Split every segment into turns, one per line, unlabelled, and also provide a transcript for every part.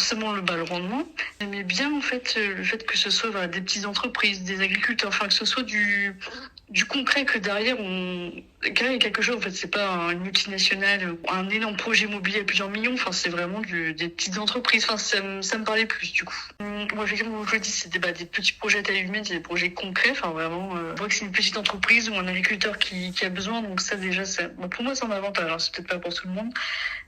forcément le rendement. J'aimais bien en fait le fait que ce soit des petites entreprises, des agriculteurs, enfin que ce soit du concret, que derrière il y a quelque chose. En fait, c'est pas une multinationale, un énorme projet immobilier à plusieurs millions. Enfin, c'est vraiment des petites entreprises. Enfin, ça me parlait plus du coup. Moi, effectivement, je dis, c'est des petits projets à taille humaine, c'est des projets concrets. Enfin, vraiment, on voit que c'est une petite entreprise ou un agriculteur qui a besoin. Donc ça, déjà, pour moi, c'est un avantage. Alors, c'est peut-être pas pour tout le monde.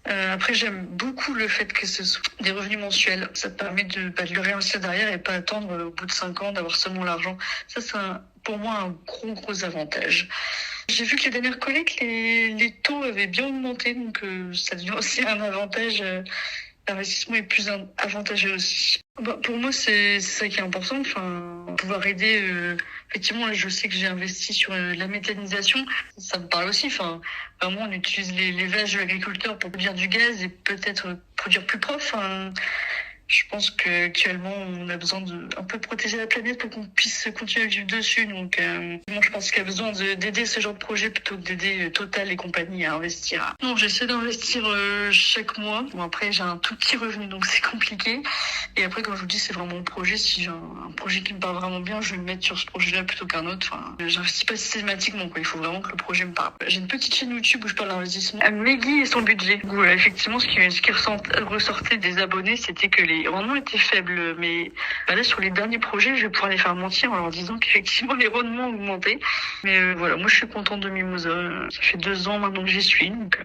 Après, j'aime beaucoup le fait que ce soit des revenus mensuels. Ça te permet de le réinvestir derrière et pas attendre au bout de 5 ans d'avoir seulement l'argent. Ça, c'est pour moi un gros avantage. J'ai vu que les dernières collectes, les taux avaient bien augmenté, donc ça devient aussi un avantage. L'investissement est plus avantageux aussi. Pour moi, c'est ça qui est important. Enfin, pouvoir aider. Effectivement, là, je sais que j'ai investi sur la méthanisation. Ça me parle aussi. Enfin, vraiment, on utilise les vaches de l'agriculteur pour produire du gaz et peut-être produire plus propre. Enfin, je pense qu'actuellement, on a besoin de un peu protéger la planète pour qu'on puisse continuer à vivre dessus. Donc, moi, je pense qu'il y a besoin d'aider ce genre de projet plutôt que d'aider Total et compagnie à investir. Non, j'essaie d'investir chaque mois. Bon, après, j'ai un tout petit revenu, donc c'est compliqué. Et après, comme je vous dis, c'est vraiment mon projet. Si j'ai un projet qui me parle vraiment bien, je vais me mettre sur ce projet-là plutôt qu'un autre. Enfin, j'investis pas systématiquement, quoi. Il faut vraiment que le projet me parle. J'ai une petite chaîne YouTube où je parle d'investissement. Meggy et son budget. Donc, voilà, effectivement, ce qui ressortait des abonnés, c'était que les rendements étaient faibles. Mais là, sur les derniers projets, je vais pouvoir les faire mentir en leur disant qu'effectivement, les rendements ont augmenté. Mais voilà, moi, je suis contente de Mimosa. Ça fait 2 ans maintenant que j'y suis. Donc,